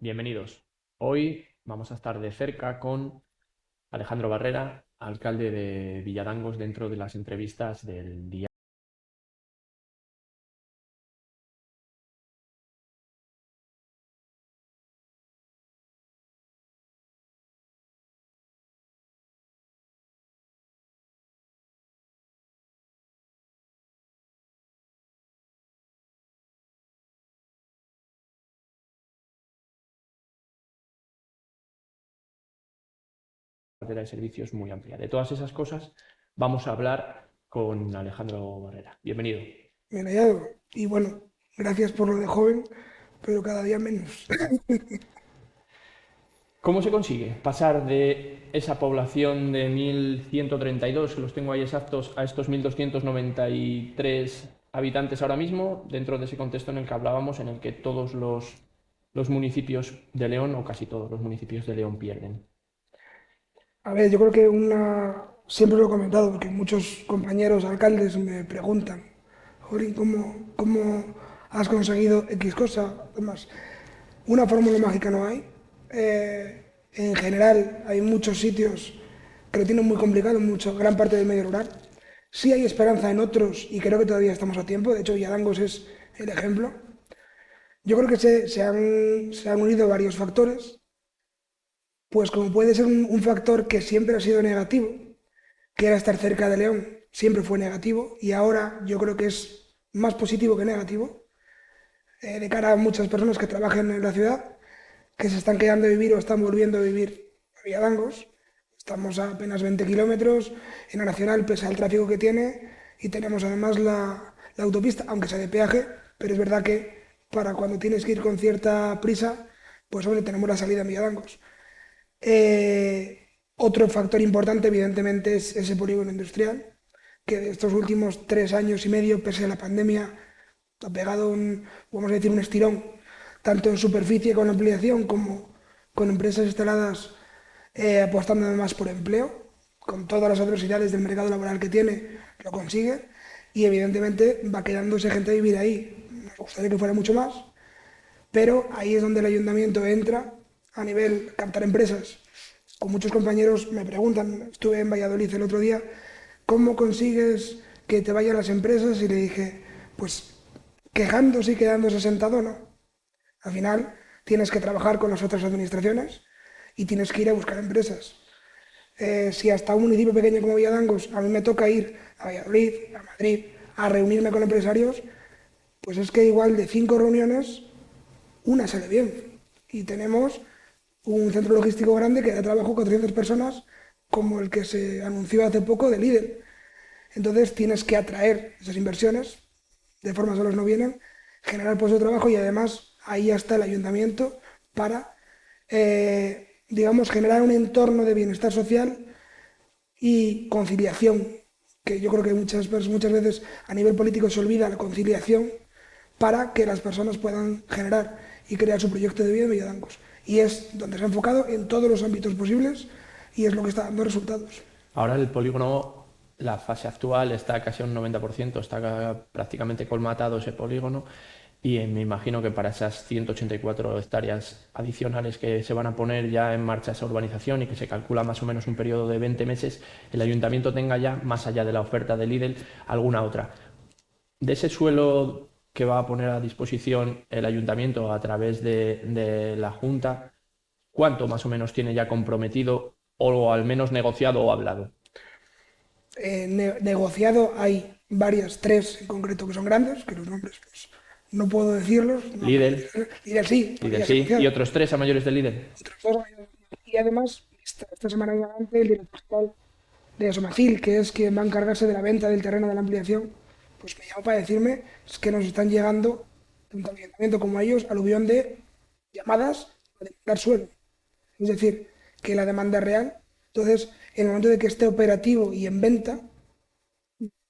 Bienvenidos. Hoy vamos a estar de cerca con Alejandro Barrera, alcalde de Villadangos, dentro de las entrevistas del día de cartera de servicios muy amplia. De todas esas cosas vamos a hablar con Alejandro Barrera. Bienvenido. Bien hallado. Y bueno, gracias por lo de joven, pero cada día menos. ¿Cómo se consigue pasar de esa población de 1.132, que los tengo ahí exactos, a estos 1.293 habitantes ahora mismo, dentro de ese contexto en el que hablábamos, en el que todos los municipios de León, o casi todos los municipios de León, pierden? A ver, yo creo que siempre lo he comentado, porque muchos compañeros alcaldes me preguntan, Jorín, ¿cómo has conseguido X cosa? Además, una fórmula mágica no hay. En general, hay muchos sitios que lo tienen muy complicado, gran parte del medio rural. Sí hay esperanza en otros y creo que todavía estamos a tiempo. De hecho, Villadangos es el ejemplo. Yo creo que se han unido varios factores, pues como puede ser un factor que siempre ha sido negativo, que era estar cerca de León, siempre fue negativo y ahora yo creo que es más positivo que negativo, de cara a muchas personas que trabajan en la ciudad, que se están quedando a vivir o están volviendo a vivir a Villadangos. Estamos a apenas 20 kilómetros en la nacional, pese al tráfico que tiene, y tenemos además la autopista, aunque sea de peaje, pero es verdad que para cuando tienes que ir con cierta prisa, pues hombre, tenemos la salida en Villadangos. Otro factor importante, evidentemente, es ese polígono industrial, que de estos últimos 3 años y medio, pese a la pandemia, ha pegado vamos a decir, un estirón, tanto en superficie con ampliación como con empresas instaladas apostando además por empleo, con todas las adversidades del mercado laboral que tiene, lo consigue y evidentemente va quedándose gente a vivir ahí. Nos gustaría que fuera mucho más, pero ahí es donde el ayuntamiento entra a nivel captar empresas. Con muchos compañeros me preguntan, estuve en Valladolid el otro día, ¿cómo consigues que te vayan las empresas? Y le dije, pues quejándose y quedándose sentado, no. Al final tienes que trabajar con las otras administraciones y tienes que ir a buscar empresas. Si hasta un municipio pequeño como Villadangos a mí me toca ir a Valladolid, a Madrid, a reunirme con empresarios, pues es que igual de 5 reuniones una sale bien. Y tenemos un centro logístico grande que da trabajo a 400 personas, como el que se anunció hace poco de Lidl. Entonces tienes que atraer esas inversiones, de forma solas no vienen, generar puestos de trabajo y además ahí ya está el ayuntamiento para, digamos, generar un entorno de bienestar social y conciliación, que yo creo que muchas veces a nivel político se olvida la conciliación para que las personas puedan generar y crear su proyecto de vida en Villadangos. Y es donde se ha enfocado en todos los ámbitos posibles y es lo que está dando resultados. Ahora el polígono, la fase actual está casi a un 90%, está prácticamente colmatado ese polígono y me imagino que para esas 184 hectáreas adicionales que se van a poner ya en marcha esa urbanización y que se calcula más o menos un periodo de 20 meses, el ayuntamiento tenga ya, más allá de la oferta de Lidl, alguna otra. De ese suelo que va a poner a disposición el ayuntamiento a través de la Junta, ¿cuánto más o menos tiene ya comprometido o al menos negociado o hablado? Negociado hay varias, tres en concreto que son grandes, que los nombres pues, no puedo decirlos, no, Lidl, diré sí, porque Lidl ya se ha sí, y negociado. otros tres a mayores de Lidl. Otros dos, y además, esta semana adelante, el director general de Somacil, que es quien va a encargarse de la venta del terreno de la ampliación, pues me llamó para decirme es que nos están llegando, tanto al ayuntamiento como a ellos, aluvión de llamadas a demandar suelo. Es decir, que la demanda es real. Entonces, en el momento de que esté operativo y en venta,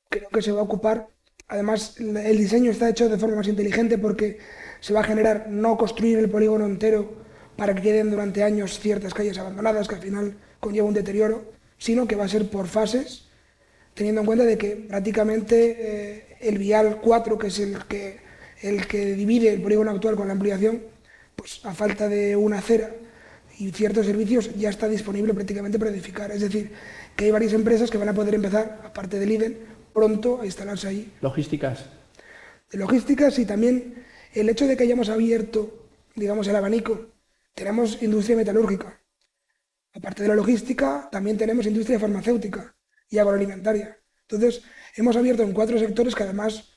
creo que se va a ocupar. Además, el diseño está hecho de forma más inteligente porque se va a generar no construir el polígono entero para que queden durante años ciertas calles abandonadas, que al final conlleva un deterioro, sino que va a ser por fases, teniendo en cuenta de que prácticamente el vial 4, que es el que divide el polígono actual con la ampliación, pues a falta de una acera y ciertos servicios ya está disponible prácticamente para edificar. Es decir, que hay varias empresas que van a poder empezar, aparte de Lidl, pronto a instalarse allí. Logísticas. De logísticas y también el hecho de que hayamos abierto, digamos, el abanico. Tenemos industria metalúrgica. Aparte de la logística, también tenemos industria farmacéutica y agroalimentaria. Entonces, hemos abierto en 4 sectores que además,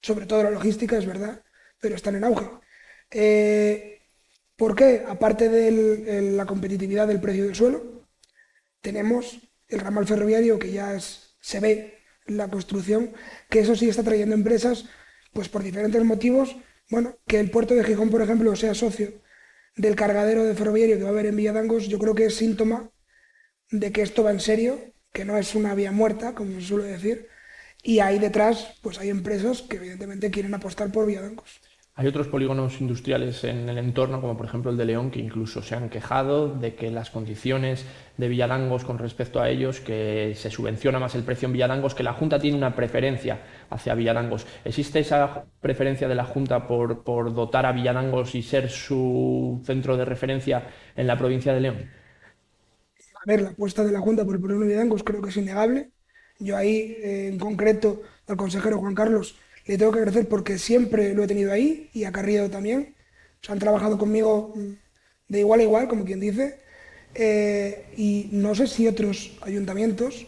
sobre todo la logística, es verdad, pero están en auge. Eh, ¿Por qué? Aparte de la competitividad del precio del suelo, tenemos el ramal ferroviario que ya se ve en la construcción, que eso sí está trayendo empresas, pues por diferentes motivos. Bueno, que el puerto de Gijón, por ejemplo, sea socio del cargadero de ferroviario que va a haber en Villadangos, yo creo que es síntoma de que esto va en serio, que no es una vía muerta, como se suele decir, y ahí detrás, pues hay empresas que evidentemente quieren apostar por Villadangos. Hay otros polígonos industriales en el entorno, como por ejemplo el de León, que incluso se han quejado de que las condiciones de Villadangos con respecto a ellos, que se subvenciona más el precio en Villadangos, que la Junta tiene una preferencia hacia Villadangos. ¿Existe esa preferencia de la Junta por dotar a Villadangos y ser su centro de referencia en la provincia de León? A ver, la apuesta de la Junta por el polígono de Villadangos creo que es innegable. Yo ahí, en concreto, al consejero Juan Carlos le tengo que agradecer porque siempre lo he tenido ahí y a Carriedo también. O sea, han trabajado conmigo de igual a igual, como quien dice. Y no sé si otros ayuntamientos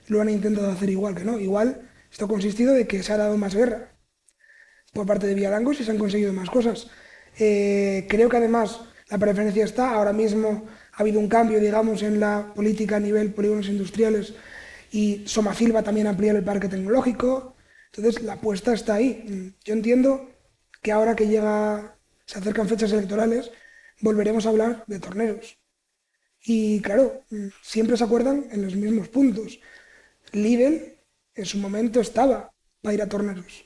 lo han intentado hacer igual que no. Igual esto ha consistido de que se ha dado más guerra por parte de Villalangos y se han conseguido más cosas. Creo que además la preferencia está, ahora mismo ha habido un cambio, digamos, en la política a nivel polígonos industriales y Somacil va también a ampliar el parque tecnológico, entonces la apuesta está ahí. Yo entiendo que ahora que se acercan fechas electorales, volveremos a hablar de torneos. Y claro, siempre se acuerdan en los mismos puntos. Lidl en su momento estaba para ir a torneos.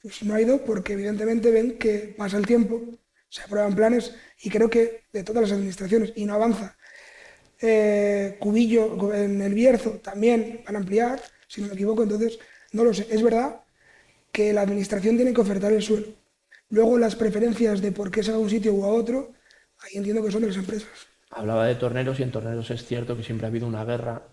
Pues no ha ido porque evidentemente ven que pasa el tiempo, se aprueban planes y creo que de todas las administraciones y no avanza. Cubillo en el Bierzo también van a ampliar, si no me equivoco, entonces no lo sé. Es verdad que la administración tiene que ofertar el suelo. Luego las preferencias de por qué se va a un sitio u a otro, ahí entiendo que son de las empresas. Hablaba de Torneros y en Torneros es cierto que siempre ha habido una guerra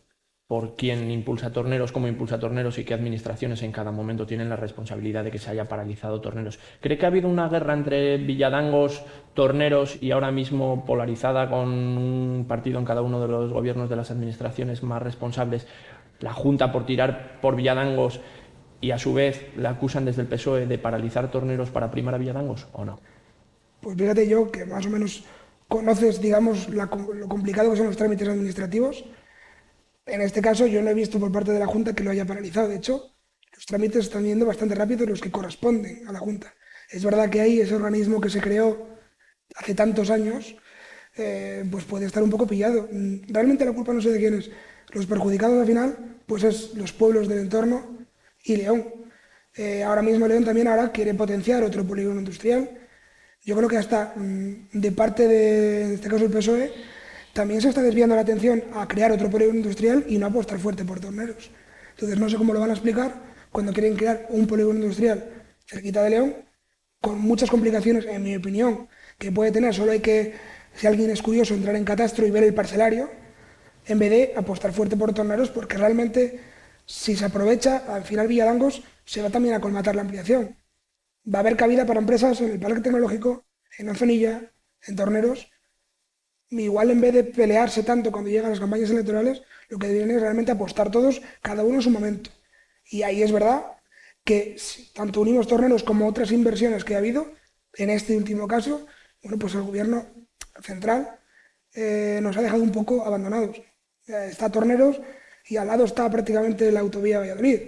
por quién impulsa Torneros, cómo impulsa Torneros y qué administraciones en cada momento tienen la responsabilidad de que se haya paralizado Torneros. ¿Cree que ha habido una guerra entre Villadangos, Torneros y ahora mismo polarizada con un partido en cada uno de los gobiernos de las administraciones más responsables? La Junta por tirar por Villadangos y a su vez la acusan desde el PSOE de paralizar Torneros para primar a Villadangos, ¿o no? Pues fíjate yo que más o menos conoces, digamos, lo complicado que son los trámites administrativos. En este caso, yo no he visto por parte de la Junta que lo haya paralizado. De hecho, los trámites están yendo bastante rápido los que corresponden a la Junta. Es verdad que hay ese organismo que se creó hace tantos años, pues puede estar un poco pillado. Realmente la culpa no sé de quién es. Los perjudicados al final, pues es los pueblos del entorno y León. Ahora mismo León también ahora quiere potenciar otro polígono industrial. Yo creo que hasta de parte de, en este caso el PSOE, también se está desviando la atención a crear otro polígono industrial y no apostar fuerte por torneros. Entonces no sé cómo lo van a explicar cuando quieren crear un polígono industrial cerquita de León, con muchas complicaciones, en mi opinión, que puede tener. Solo hay que, si alguien es curioso, entrar en Catastro y ver el parcelario, en vez de apostar fuerte por torneros, porque realmente si se aprovecha, al final Villadangos se va también a colmatar la ampliación. Va a haber cabida para empresas en el parque tecnológico, en Oncenilla, en Torneros. Igual en vez de pelearse tanto cuando llegan las campañas electorales, lo que deberían es realmente apostar todos, cada uno en su momento. Y ahí es verdad que si tanto Unimos Torneros como otras inversiones que ha habido, en este último caso, bueno, pues el gobierno central nos ha dejado un poco abandonados. Está Torneros y al lado está prácticamente la autovía Valladolid,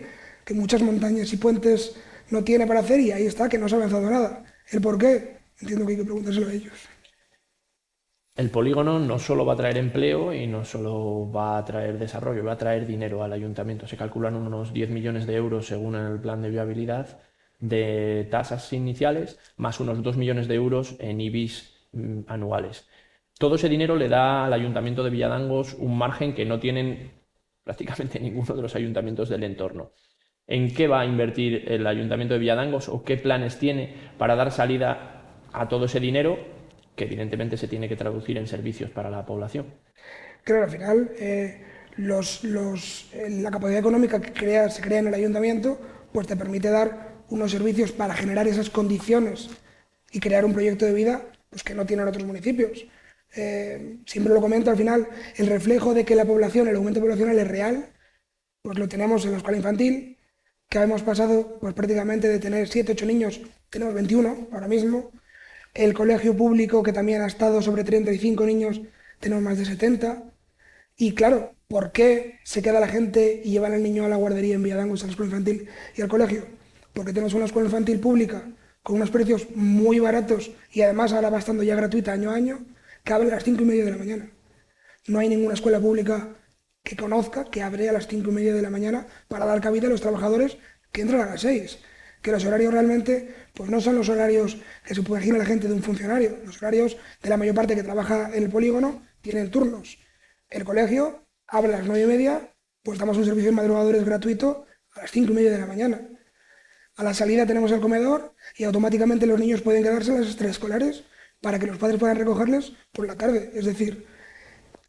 que muchas montañas y puentes no tiene para hacer y ahí está, que no se ha avanzado nada. ¿El por qué? Entiendo que hay que preguntárselo a ellos. El polígono no solo va a traer empleo y no solo va a traer desarrollo, va a traer dinero al ayuntamiento. Se calculan unos 10 millones de euros según el plan de viabilidad de tasas iniciales, más unos 2 millones de euros en IBIs anuales. Todo ese dinero le da al ayuntamiento de Villadangos un margen que no tienen prácticamente ninguno de los ayuntamientos del entorno. ¿En qué va a invertir el ayuntamiento de Villadangos o qué planes tiene para dar salida a todo ese dinero que evidentemente se tiene que traducir en servicios para la población. Claro, al final, la capacidad económica que se crea en el ayuntamiento, pues te permite dar unos servicios para generar esas condiciones y crear un proyecto de vida pues, que no tienen otros municipios. Siempre lo comento, al final, el reflejo de que la población, el aumento poblacional es real, pues lo tenemos en la escuela infantil, que hemos pasado pues, prácticamente de tener 7 8 niños, tenemos 21 ahora mismo. El colegio público, que también ha estado sobre 35 niños, tenemos más de 70. Y claro, ¿por qué se queda la gente y llevan al niño a la guardería en Villadangos, a la escuela infantil y al colegio? Porque tenemos una escuela infantil pública con unos precios muy baratos y además ahora va estando ya gratuita año a año, que abre a las 5:30 de la mañana. No hay ninguna escuela pública que conozca que abre a las 5:30 de la mañana para dar cabida a los trabajadores que entran a las 6. Que los horarios realmente pues no son los horarios que se puede imaginar la gente de un funcionario. Los horarios de la mayor parte que trabaja en el polígono tienen turnos. El colegio abre a las 9:30, pues damos un servicio de madrugadores gratuito a las 5:30 de la mañana. A la salida tenemos el comedor y automáticamente los niños pueden quedarse en las extraescolares para que los padres puedan recogerles por la tarde. Es decir,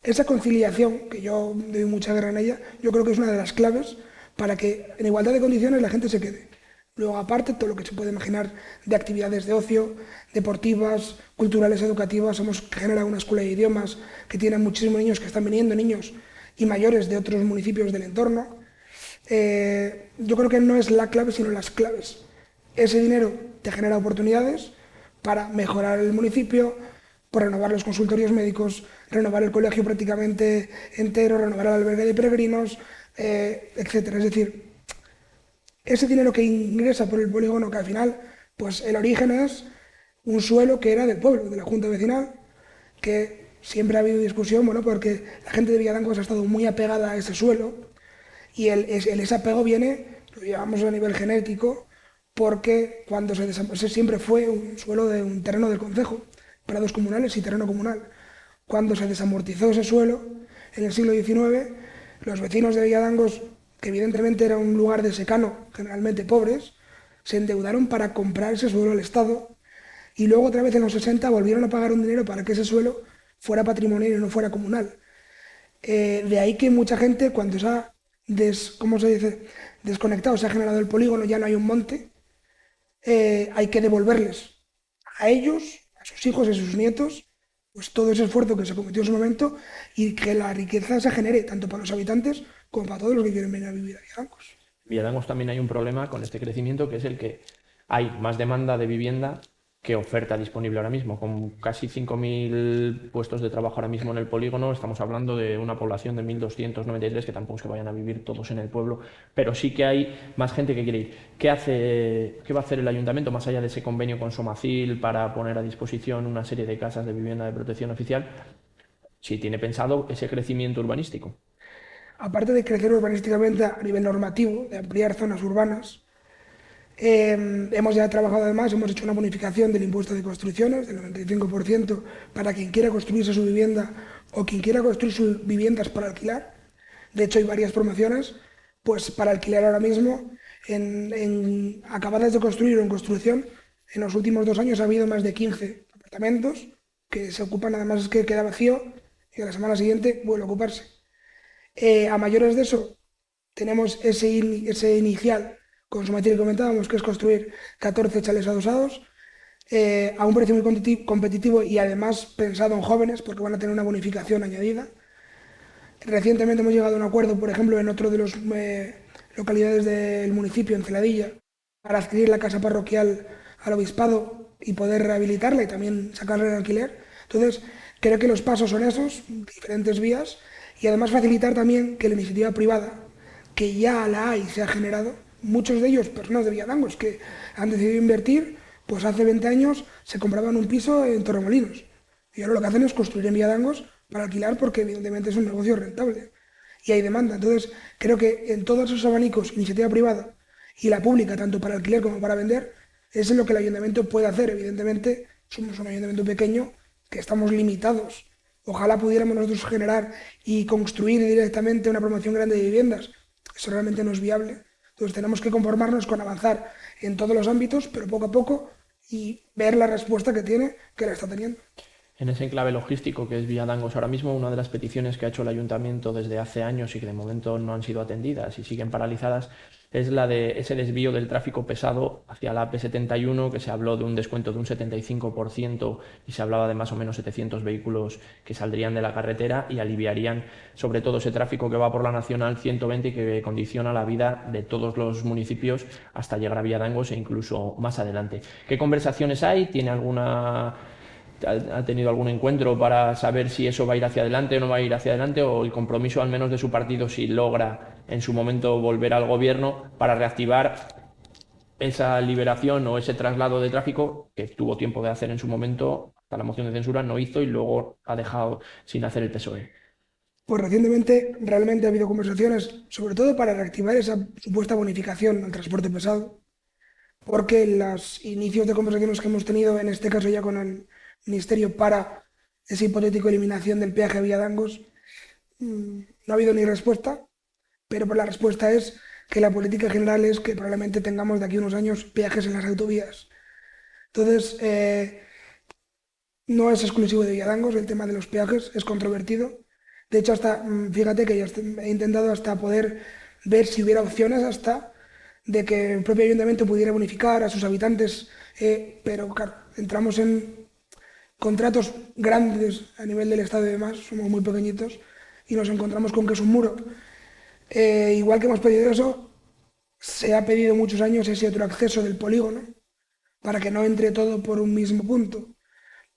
esa conciliación, que yo doy mucha guerra en ella, yo creo que es una de las claves para que en igualdad de condiciones la gente se quede. Luego, aparte, todo lo que se puede imaginar de actividades de ocio, deportivas, culturales, educativas. Hemos generado una escuela de idiomas que tiene muchísimos niños que están viniendo, niños y mayores de otros municipios del entorno. Yo creo que no es la clave, sino las claves. Ese dinero te genera oportunidades para mejorar el municipio, por renovar los consultorios médicos, renovar el colegio prácticamente entero, renovar el albergue de peregrinos, etcétera. Es decir, ese dinero que ingresa por el polígono, que al final, pues el origen es un suelo que era del pueblo, de la Junta Vecinal, que siempre ha habido discusión, bueno, porque la gente de Villadangos ha estado muy apegada a ese suelo y ese apego viene, lo llevamos a nivel genético, porque cuando siempre fue un suelo de un terreno del concejo, prados comunales y terreno comunal. Cuando se desamortizó ese suelo, en el siglo XIX, los vecinos de Villadangos, que evidentemente era un lugar de secano, generalmente pobres, se endeudaron para comprar ese suelo al Estado y luego otra vez en los 60 volvieron a pagar un dinero para que ese suelo fuera patrimonial y no fuera comunal. De ahí que mucha gente, cuando se ha ¿cómo se dice? Desconectado, se ha generado el polígono, ya no hay un monte, hay que devolverles a ellos, a sus hijos y a sus nietos, pues todo ese esfuerzo que se cometió en su momento y que la riqueza se genere tanto para los habitantes como para todos los que quieren venir a vivir a Villadangos. En Villadangos también hay un problema con este crecimiento, que es el que hay más demanda de vivienda que oferta disponible ahora mismo. Con casi 5.000 puestos de trabajo ahora mismo en el polígono, estamos hablando de una población de 1.293, que tampoco es que vayan a vivir todos en el pueblo, pero sí que hay más gente que quiere ir. ¿Qué va a hacer el ayuntamiento, más allá de ese convenio con Somacil para poner a disposición una serie de casas de vivienda de protección oficial, si tiene pensado ese crecimiento urbanístico? Aparte de crecer urbanísticamente a nivel normativo, de ampliar zonas urbanas, hemos ya trabajado además, hemos hecho una bonificación del impuesto de construcciones del 95% para quien quiera construirse su vivienda o quien quiera construir sus viviendas para alquilar. De hecho, hay varias promociones pues, para alquilar ahora mismo, acabadas de construir o en construcción. En los últimos 2 años ha habido más de 15 apartamentos que se ocupan, nada más es que queda vacío y a la semana siguiente vuelve a ocuparse. A mayores de eso, tenemos ese inicial con su materia que comentábamos, que es construir 14 chalés adosados a un precio muy competitivo y además pensado en jóvenes porque van a tener una bonificación añadida. Recientemente hemos llegado a un acuerdo, por ejemplo, en otro de las localidades del municipio, en Celadilla, para adquirir la casa parroquial al obispado y poder rehabilitarla y también sacarla en alquiler. Entonces, creo que los pasos son esos, diferentes vías, y además facilitar también que la iniciativa privada, que ya la hay y se ha generado, muchos de ellos personas de Villadangos que han decidido invertir, pues hace 20 años se compraban un piso en Torremolinos y ahora lo que hacen es construir en Villadangos para alquilar porque evidentemente es un negocio rentable y hay demanda. Entonces creo que en todos esos abanicos, iniciativa privada y la pública, tanto para alquiler como para vender, es lo que el ayuntamiento puede hacer. Evidentemente somos un ayuntamiento pequeño que estamos limitados. Ojalá pudiéramos nosotros generar y construir directamente una promoción grande de viviendas. Eso realmente no es viable. Entonces tenemos que conformarnos con avanzar en todos los ámbitos, pero poco a poco y ver la respuesta que tiene, que la está teniendo. En ese enclave logístico que es Villadangos ahora mismo, una de las peticiones que ha hecho el ayuntamiento desde hace años y que de momento no han sido atendidas y siguen paralizadas es la de ese desvío del tráfico pesado hacia la AP71, que se habló de un descuento de un 75% y se hablaba de más o menos 700 vehículos que saldrían de la carretera y aliviarían sobre todo ese tráfico que va por la Nacional 120 y que condiciona la vida de todos los municipios hasta llegar a Villadangos e incluso más adelante. ¿Qué conversaciones hay? ¿Tiene alguna ha tenido algún encuentro para saber si eso va a ir hacia adelante o no va a ir hacia adelante, o el compromiso al menos de su partido si logra en su momento volver al gobierno para reactivar esa liberación o ese traslado de tráfico que tuvo tiempo de hacer en su momento, hasta la moción de censura no hizo y luego ha dejado sin hacer el PSOE? Pues recientemente realmente ha habido conversaciones, sobre todo para reactivar esa supuesta bonificación al transporte pesado, porque los inicios de conversaciones que hemos tenido, en este caso ya con el Ministerio, para esa hipotética eliminación del peaje a Villadangos, no ha habido ni respuesta, pero pues la respuesta es que la política general es que probablemente tengamos de aquí a unos años peajes en las autovías. Entonces, no es exclusivo de Villadangos, el tema de los peajes es controvertido. De hecho, hasta, fíjate que he intentado hasta poder ver si hubiera opciones hasta de que el propio ayuntamiento pudiera bonificar a sus habitantes, pero claro, entramos en contratos grandes a nivel del Estado y demás, somos muy pequeñitos y nos encontramos con que es un muro. Igual que hemos pedido eso, se ha pedido muchos años ese otro acceso del polígono para que no entre todo por un mismo punto.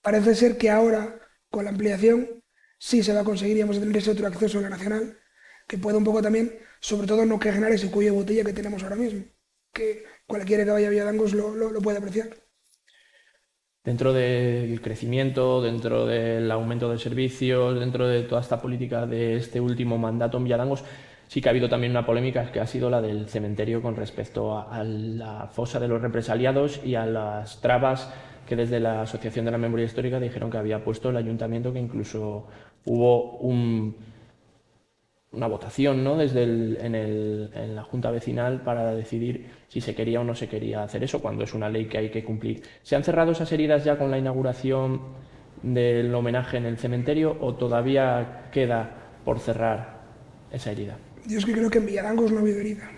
Parece ser que ahora, con la ampliación, sí se va a conseguir y vamos a tener ese otro acceso a la nacional, que pueda un poco también, sobre todo, no que generar ese cuello de botella que tenemos ahora mismo, que cualquiera que vaya a Villadangos lo puede apreciar. Dentro del crecimiento, dentro del aumento de servicios, dentro de toda esta política de este último mandato en Villadangos, sí que ha habido también una polémica que ha sido la del cementerio con respecto a la fosa de los represaliados y a las trabas que desde la Asociación de la Memoria Histórica dijeron que había puesto el ayuntamiento, que incluso hubo una votación, ¿no? En la Junta Vecinal para decidir si se quería o no se quería hacer eso, cuando es una ley que hay que cumplir. ¿Se han cerrado esas heridas ya con la inauguración del homenaje en el cementerio o todavía queda por cerrar esa herida? Yo es que creo que en Villadangos no ha habido herida.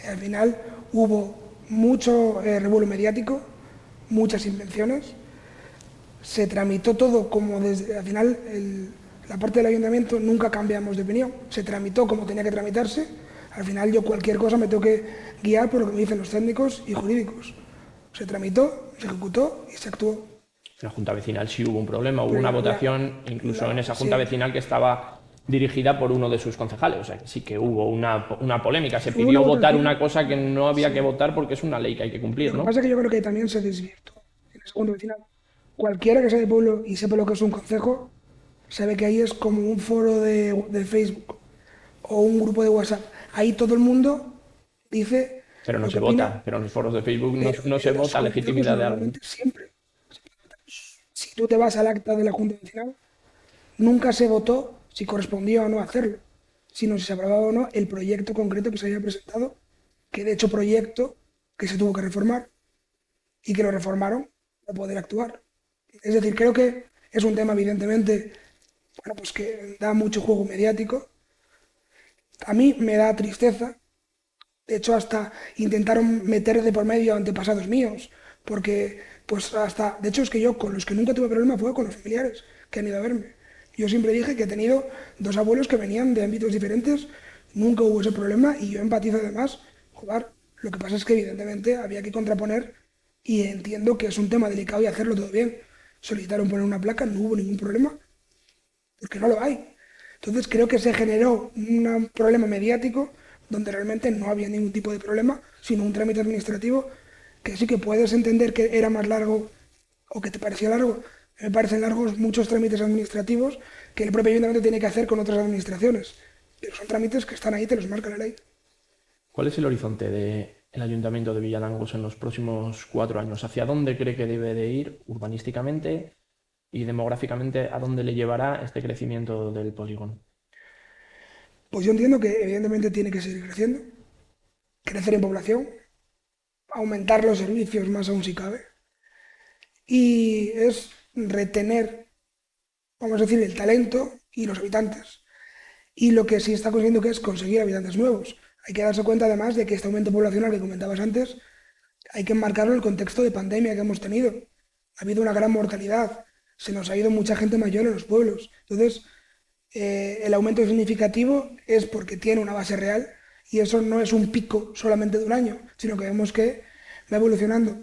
Al final hubo mucho revuelo mediático, muchas invenciones, se tramitó todo como desde, al final, la parte del ayuntamiento nunca cambiamos de opinión, se tramitó como tenía que tramitarse, al final yo cualquier cosa me tengo que guiar por lo que me dicen los técnicos y jurídicos. Se tramitó, se ejecutó y se actuó. En la Junta Vecinal sí hubo un problema, hubo Pero una votación incluso en esa sí, Junta Vecinal que estaba dirigida por uno de sus concejales, o sea que sí que hubo una polémica, se hubo una pidió votar votación, una cosa que no había que sí. votar porque es una ley que hay que cumplir, Lo que ¿no? pasa es que yo creo que también se desvirtuó en el segundo vecinal. Cualquiera que sea de pueblo y sepa lo que es un concejo, sabe que ahí es como un foro de Facebook o un grupo de WhatsApp. Ahí todo el mundo dice Pero no lo se que vota, opina, pero en los foros de Facebook pero no se en los vota concejos legitimidad de alguien. normalmente siempre. Si tú te vas al acta de la Junta Vecinal, nunca se votó si correspondía o no hacerlo, sino si se aprobaba o no el proyecto concreto que se había presentado, que de hecho proyecto que se tuvo que reformar y que lo reformaron para poder actuar. Es decir, creo que es un tema evidentemente, bueno, pues que da mucho juego mediático. A mí me da tristeza. De hecho, hasta intentaron meter de por medio antepasados míos, porque pues hasta, de hecho es que yo con los que nunca tuve problema fue con los familiares que han ido a verme. Yo siempre dije que he tenido dos abuelos que venían de ámbitos diferentes, nunca hubo ese problema y yo empatizo además, jugar. Lo que pasa es que evidentemente había que contraponer y entiendo que es un tema delicado y hacerlo todo bien. Solicitaron poner una placa, no hubo ningún problema, porque no lo hay. Entonces creo que se generó un problema mediático donde realmente no había ningún tipo de problema, sino un trámite administrativo que sí que puedes entender que era más largo o que te parecía largo. Me parecen largos muchos trámites administrativos que el propio ayuntamiento tiene que hacer con otras administraciones. Pero son trámites que están ahí, te los marca la ley. ¿Cuál es el horizonte del Ayuntamiento de Villalangos en los próximos 4 años? ¿Hacia dónde cree que debe de ir urbanísticamente y demográficamente? ¿A dónde le llevará este crecimiento del polígono? Pues yo entiendo que evidentemente tiene que seguir creciendo, crecer en población, aumentar los servicios más aún si cabe, y es retener, vamos a decir, el talento y los habitantes. Y lo que sí está consiguiendo que es conseguir habitantes nuevos. Hay que darse cuenta además de que este aumento poblacional que comentabas antes hay que enmarcarlo en el contexto de pandemia que hemos tenido. Ha habido una gran mortalidad, se nos ha ido mucha gente mayor en los pueblos. Entonces, el aumento significativo es porque tiene una base real y eso no es un pico solamente de un año, sino que vemos que va evolucionando.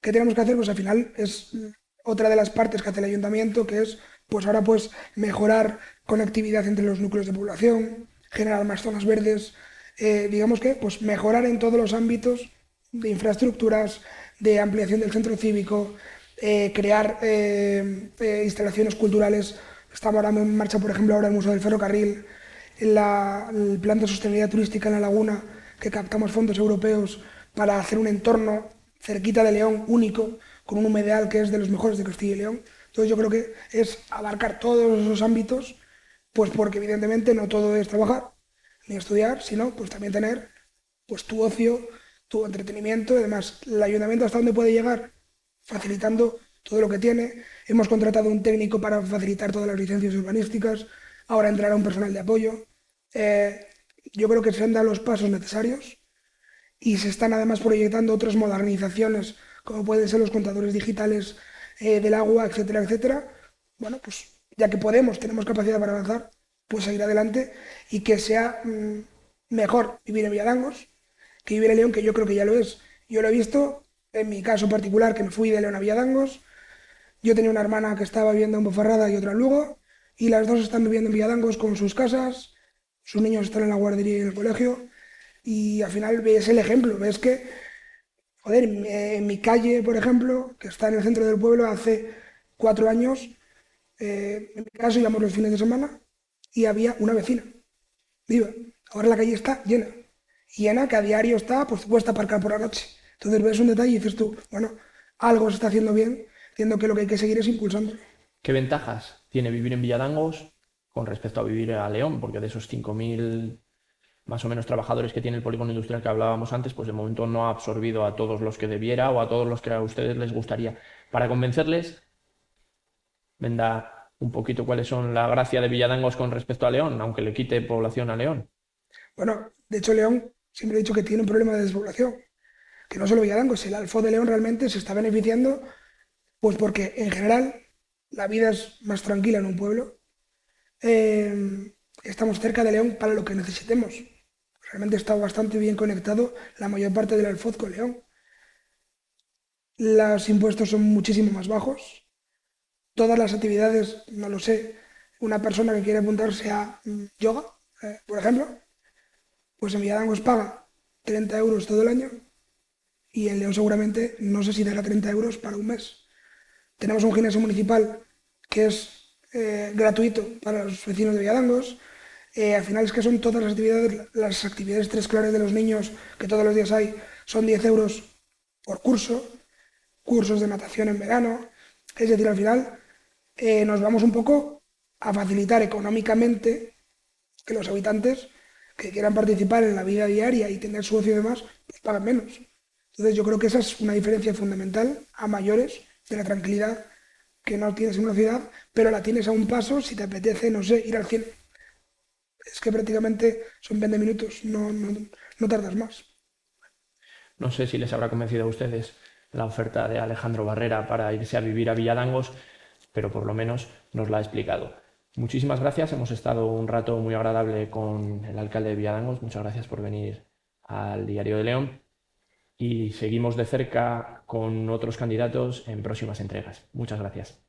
¿Qué tenemos que hacer? Pues al final es otra de las partes que hace el ayuntamiento, que es pues ahora pues mejorar conectividad entre los núcleos de población, generar más zonas verdes, digamos que pues mejorar en todos los ámbitos de infraestructuras, de ampliación del centro cívico, crear instalaciones culturales. Estamos ahora en marcha, por ejemplo, ahora el Museo del Ferrocarril, el plan de sostenibilidad turística en la laguna, que captamos fondos europeos para hacer un entorno cerquita de León único, con un humedal que es de los mejores de Castilla y León. Entonces yo creo que es abarcar todos esos ámbitos, pues porque evidentemente no todo es trabajar ni estudiar, sino pues también tener pues tu ocio, tu entretenimiento y demás. El ayuntamiento hasta dónde puede llegar facilitando todo lo que tiene. Hemos contratado un técnico para facilitar todas las licencias urbanísticas. Ahora entrará un personal de apoyo. Eh, yo creo que se han dado los pasos necesarios y se están además proyectando otras modernizaciones, como pueden ser los contadores digitales del agua, etcétera, etcétera. Bueno, pues ya que podemos, tenemos capacidad para avanzar, pues seguir adelante y que sea mejor vivir en Villadangos que vivir en León, que yo creo que ya lo es. Yo lo he visto en mi caso particular, que me fui de León a Villadangos. Yo tenía una hermana que estaba viviendo en Ponferrada y otra en Lugo, y las dos están viviendo en Villadangos con sus casas, sus niños están en la guardería y en el colegio, y al final ves el ejemplo, ves que, joder, en mi calle, por ejemplo, que está en el centro del pueblo, hace 4 años, en mi caso íbamos los fines de semana y había una vecina viva. Ahora la calle está llena. Llena que a diario está, pues cuesta aparcar por la noche. Entonces ves un detalle y dices tú, bueno, algo se está haciendo bien, entiendo que lo que hay que seguir es impulsando. ¿Qué ventajas tiene vivir en Villadangos con respecto a vivir a León? Porque de esos 5.000 más o menos trabajadores que tiene el polígono industrial que hablábamos antes, pues de momento no ha absorbido a todos los que debiera o a todos los que a ustedes les gustaría. Para convencerles, venda un poquito cuáles son la gracia de Villadangos con respecto a León, aunque le quite población a León. Bueno, de hecho León siempre he dicho que tiene un problema de despoblación, que no solo Villadangos, el Alfo de León realmente se está beneficiando, pues porque en general la vida es más tranquila en un pueblo. Estamos cerca de León para lo que necesitemos. Realmente está bastante bien conectado la mayor parte del Alfoz con León. Los impuestos son muchísimo más bajos. Todas las actividades, no lo sé, una persona que quiere apuntarse a yoga, por ejemplo, pues en Villadangos paga 30 euros todo el año y en León seguramente no sé si dará 30 euros para un mes. Tenemos un gimnasio municipal que es gratuito para los vecinos de Villadangos. Al final es que son todas las actividades tres claves de los niños que todos los días hay, son 10 euros por curso, cursos de natación en verano. Es decir, al final nos vamos un poco a facilitar económicamente que los habitantes que quieran participar en la vida diaria y tener su ocio y demás, pues pagan menos. Entonces yo creo que esa es una diferencia fundamental a mayores de la tranquilidad que no tienes en una ciudad, pero la tienes a un paso si te apetece, no sé, ir al cine. Es que prácticamente son 20 minutos, no tardas más. No sé si les habrá convencido a ustedes la oferta de Alejandro Barrera para irse a vivir a Villadangos, pero por lo menos nos la ha explicado. Muchísimas gracias, hemos estado un rato muy agradable con el alcalde de Villadangos. Muchas gracias por venir al Diario de León y seguimos de cerca con otros candidatos en próximas entregas. Muchas gracias.